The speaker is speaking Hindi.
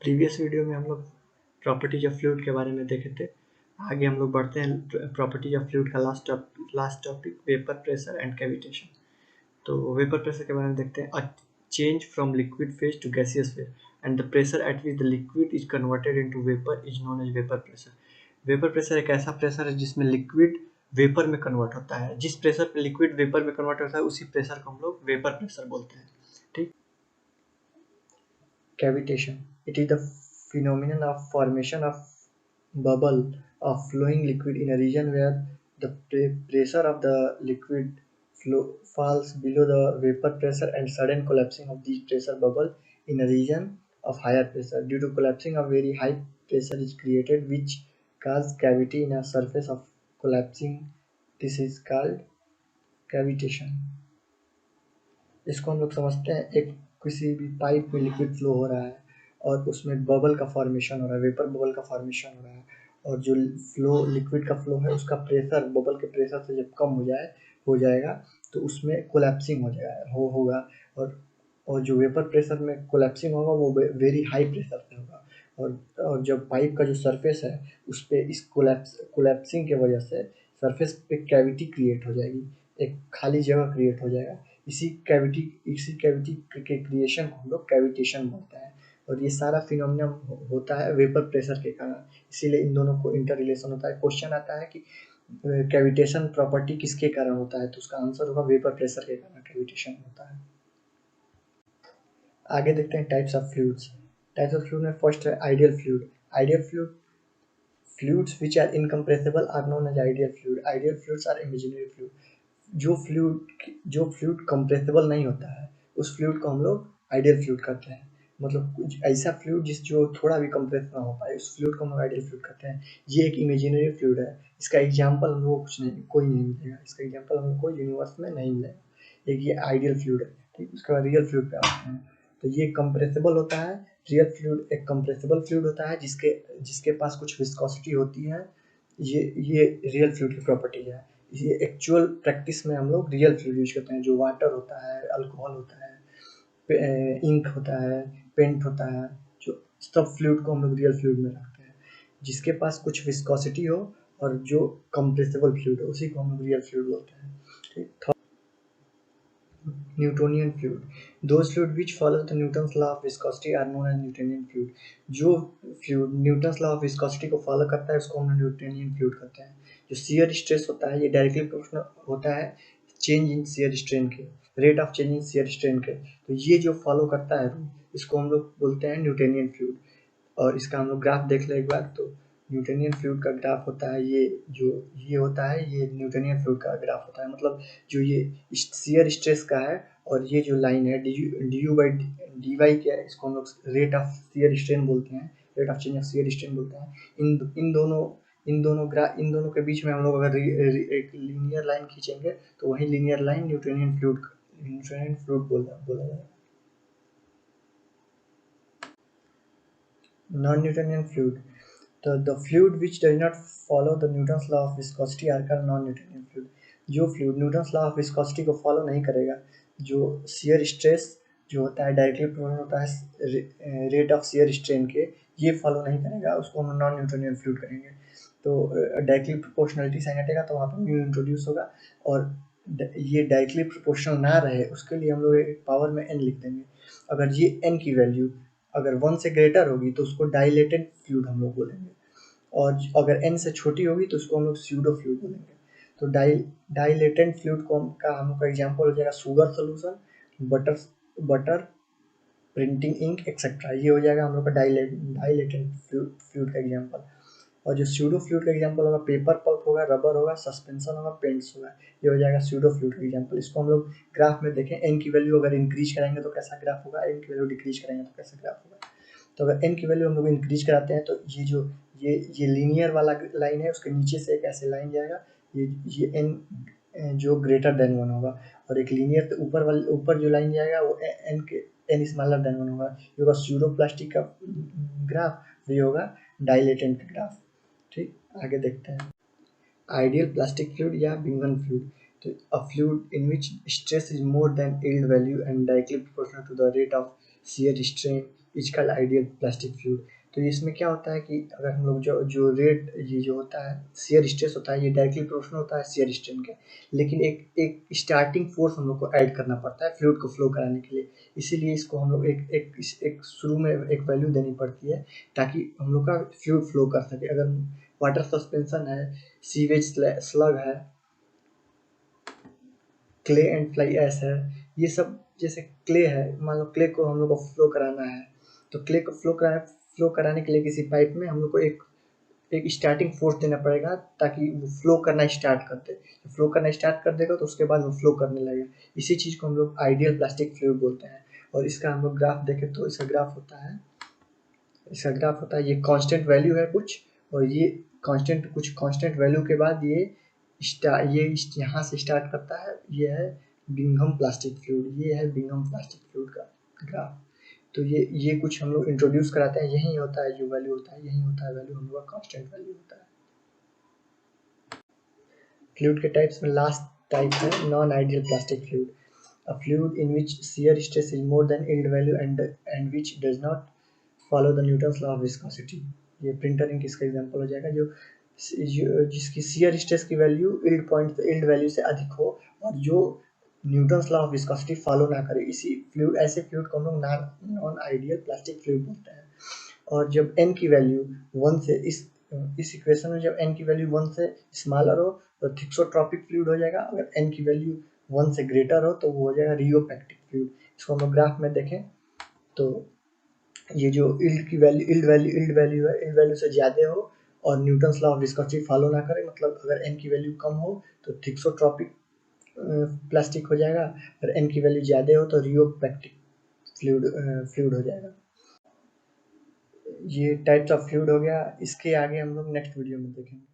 प्रीवियस वीडियो में हम लोग प्रॉपर्टीज ऑफ फ्लूइड के बारे में देखे थे। आगे हम लोग बढ़ते हैं प्रॉपर्टीज ऑफ फ्लूइड का last topic vapour pressure and cavitation. तो वेपर प्रेशर के बारे में देखते हैं। A change from liquid phase to gaseous phase and the pressure at which the liquid is converted into vapour is known as vapour pressure. Vapour pressure एक ऐसा प्रेशर है जिसमें लिक्विड वेपर में कन्वर्ट होता है। जिस प्रेशर पे लिक्विड वेपर में कन्वर्ट होता है उसी प्रेशर को हम लोग वेपर प्रेशर बोलते हैं। ठीक। Cavitation. It is the phenomenon of formation of bubble of flowing liquid in a region where the pressure of the liquid flow falls below the vapor pressure and sudden collapsing of these pressure bubble in a region of higher pressure. Due to collapsing of very high pressure is created which cause cavity in a surface of collapsing. This is called cavitation. इसको हम लोग समझते हैं एक किसी भी पाइप में लिक्विड फ्लो हो रहा है और उसमें बबल का फॉर्मेशन हो रहा है, वेपर बबल का फॉर्मेशन हो रहा है, और जो फ्लो लिक्विड का फ्लो है उसका प्रेशर बबल के प्रेशर से जब कम हो जाएगा तो उसमें कोलैप्सिंग हो जाएगा होगा और जो वेपर प्रेशर में कोलैप्सिंग होगा वो वेरी हाई प्रेशर पे होगा और जब पाइप का जो सरफेस है उस पर इस कोलैप्सिंग की वजह से सरफेस पे कैविटी क्रिएट हो जाएगी, एक खाली जगह क्रिएट हो जाएगा। इसी कैविटी के क्रिएशन को हम लोग कैविटेशन बोलते हैं और ये सारा फिनोमिना होता है वेपर प्रेशर के कारण। इसीलिए इन दोनों को इंटर रिलेशन होता है। क्वेश्चन आता है कि कैविटेशन प्रॉपर्टी किसके कारण होता है, तो उसका आंसर होगा वेपर प्रेशर के कारण कैविटेशन होता है। आगे देखते हैं types of fluids. Types of fluid में फर्स्ट है ideal fluid. Ideal fluid fluids which are incompressible are known as ideal fluid. Ideal fluids are imaginary fluid. जो फ्लूइड कंप्रेसिबल नहीं होता है उस फ्लूइड को हम लोग आइडियल फ्लूइड कहते हैं। मतलब कुछ ऐसा फ्लूइड जो थोड़ा भी कंप्रेस ना हो पाए उस फ्लूइड को हम लोग आइडियल फ्लूइड कहते हैं। ये एक इमेजिनरी फ्लूइड है। इसका एग्जांपल हम लोग कोई नहीं मिलेगा। इसका एग्जांपल हम लोग को यूनिवर्स में नहीं मिलेगा। एक ये आइडियल फ्लूइड है। ठीक, उसके बाद रियल फ्लूइड पे आते हैं। तो ये कंप्रेसिबल होता है। रियल फ्लूइड एक कंप्रेसिबल फ्लूइड होता है जिसके पास कुछ विस्कोसिटी होती है। ये रियल फ्लूइड की प्रॉपर्टी है। ये एक्चुअल प्रैक्टिस में हम लोग रियल फ्लूइड यूज करते हैं। जो वाटर होता है, अल्कोहल होता है, इंक होता है, पेंट होता है, जो सब फ्लूइड को हम लोग रियल फ्लूइड में रखते हैं। जिसके पास कुछ विस्कोसिटी हो और जो कंप्रेसिबल फ्लूइड हो उसी को हम लोग रियल फ्लूइड बोलते हैं। ठीक। Newtonian fluid, those fluid which follow the Newton's law of viscosity are known as Newtonian fluid. जो fluid Newton's law of viscosity को फॉलो करता है उसको हम न्यूटोनियन फ्लूइड कहते हैं। जो शियर स्ट्रेस होता है ये डायरेक्टली प्रोपोर्शनल होता है चेंज इन शियर स्ट्रेन के, rate of change in shear strain के। तो ये जो फॉलो करता है इसको हम लोग बोलते हैं न्यूटोनियन फ्लूइड। और इसका हम लोग ग्राफ देख लें एक बार। तो न्यूटोनियन फ्लूइड का ग्राफ होता है ये होता है, ये न्यूटोनियन फ्लूइड का ग्राफ होता है। मतलब जो ये शियर स्ट्रेस का है और ये जो लाइन है D U by D Y क्या है, इसको हम लोग रेट ऑफ शियर स्ट्रेन बोलते हैं, rate of change of shear strain बोलते हैं। इन दोनों के बीच में हम लोग अगर एक लीनियर लाइन खींचेंगे तो वही लीनियर लाइन न्यूटोनियन फ्लूइड बोला जाएगा। Non-Newtonian fluid, the fluid which does not follow the Newton's law of viscosity are called non-Newtonian fluid। जो fluid Newton's law of viscosity को फॉलो नहीं करेगा, जो शियर स्ट्रेस जो होता है डायरेक्टली प्रोपोर्शनल होता है रेट ऑफ शियर स्ट्रेन के, ये फॉलो नहीं करेगा उसको हम नॉन न्यूटोनियन फ्लूइड करेंगे। तो डायरेक्टली प्रोपोर्शनलिटी साइन हटेगा तो वहाँ पर म्यू इंट्रोड्यूस होगा और ये डायरेक्टली प्रोपोर्शनल ना रहे उसके लिए हम लोग एक पावर में n लिख देंगे। अगर ये n की वैल्यू अगर 1 से ग्रेटर होगी तो उसको डाइलेटेड फ्लूइड हम लोग बोलेंगे और अगर n से छोटी होगी तो उसको हम लोग स्यूडो फ्लूइड बोलेंगे। तो डाइलेटेड फ्लूइड को हम लोग का एग्जांपल हो जाएगा sugar solution, butter printing ink etcetera. ये हो जाएगा हम लोग का डाइलेटेड फ्लूइड का एग्जांपल। और जो स्यूडो फ्लूइड का एग्जांपल होगा पेपर पल्प होगा, रबर होगा, सस्पेंशन होगा, पेंट्स होगा। ये हो जाएगा स्यूडो फ्लूइड का एग्जांपल। इसको हम लोग ग्राफ में देखें, n की वैल्यू अगर इंक्रीज कराएंगे तो कैसा ग्राफ होगा, n की वैल्यू डिक्रीज कराएंगे तो कैसा ग्राफ होगा। तो अगर n की वैल्यू हम लोग इंक्रीज कराते हैं तो ये लीनियर वाला लाइन है उसके नीचे से एक ऐसे लाइन जाएगा, ये n जो ग्रेटर देन 1 होगा और एक लीनियर ऊपर जो लाइन जाएगा वो n स्मॉलर देन 1 होगा। ये होगा स्यूडो प्लास्टिक का ग्राफ, ये होगा डाइलेटेंट ग्राफ। ठीक, आगे देखते हैं आइडियल प्लास्टिक फ्लूइड या बिंगन फ्लूइड। तो a fluid in which stress is more than yield value and directly proportional to the rate of shear strain is called ideal plastic fluid. तो इसमें क्या होता है कि अगर हम लोग जो जो रेट ये जो होता है शियर स्ट्रेस होता है, ये डायरेक्टली प्रोपोर्शनल होता है शियर स्ट्रेन के, लेकिन एक एक स्टार्टिंग फोर्स हम लोग को ऐड करना पड़ता है फ्लूइड को फ्लो कराने के लिए। इसीलिए इसको हम लोग एक शुरू में एक वैल्यू देनी पड़ती है ताकि हम लोग का फ्लूइड फ्लो कर सके। अगर वाटर सस्पेंशन है, सीवेज स्लग है, क्ले एंड फ्लाई ऐश है, ये सब जैसे क्ले है, मान लो क्ले को हम लोग को फ्लो कराना है, तो क्ले को फ्लो कराने के लिए किसी पाइप में हम लोग को एक स्टार्टिंग फोर्स देना पड़ेगा ताकि वो फ्लो करना स्टार्ट कर दे। तो फ्लो करना स्टार्ट कर देगा तो उसके बाद वो फ्लो करने लगेगा। इसी चीज़ को हम लोग आइडियल प्लास्टिक फ्लूइड बोलते हैं। और इसका हम लोग ग्राफ देखें तो इसका ग्राफ होता है ये कांस्टेंट वैल्यू है कुछ, और ये कांस्टेंट वैल्यू के बाद ये यहाँ से स्टार्ट करता है, ये है बिंघम प्लास्टिक फ्लूइड, ये है बिंघम प्लास्टिक फ्लूइड का ग्राफ। तो ये कुछ हम लोग इंट्रोड्यूस कराते हैं, यही होता है जो वैल्यू होता है, यही होता है वैल्यू हम लोग का कांस्टेंट वैल्यू होता है। फ्लूइड के टाइप्स में लास्ट टाइप है non ideal plastic fluid, a fluid in which shear stress is more than yield value and which does not follow the Newton's law of viscosity। ये प्रिंटर इंक इसका एग्जांपल हो जाएगा, जिसकी शियर स्ट्रेस की वैल्यू यील्ड वैल्यू से अधिक हो और जो Newton's law of viscosity follow ना करे। ऐसे फ्लूइड को हम लोग नॉन आइडियल प्लास्टिक फ्लूइड बोलते हैं। और जब n की वैल्यू 1 से इस इक्वेशन में जब n की वैल्यू 1 से स्मॉलर हो तो थिक्सोट्रॉपिक फ्लूइड हो जाएगा, अगर n की वैल्यू 1 से ग्रेटर हो तो वो हो जाएगा रियोपैक्टिक फ्लूइड। इसको हम लोग ग्राफ में देखें तो ये जो यील्ड वैल्यू से ज़्यादा हो और Newton's law of viscosity follow ना करे, मतलब अगर n की वैल्यू कम हो तो थिक्सोट्रॉपिक प्लास्टिक हो जाएगा, अगर n की वैल्यू ज़्यादा हो तो रियोपैक्टिक फ्लूइड हो जाएगा। ये टाइप्स ऑफ फ्लूइड हो गया, इसके आगे हम लोग नेक्स्ट वीडियो में देखेंगे।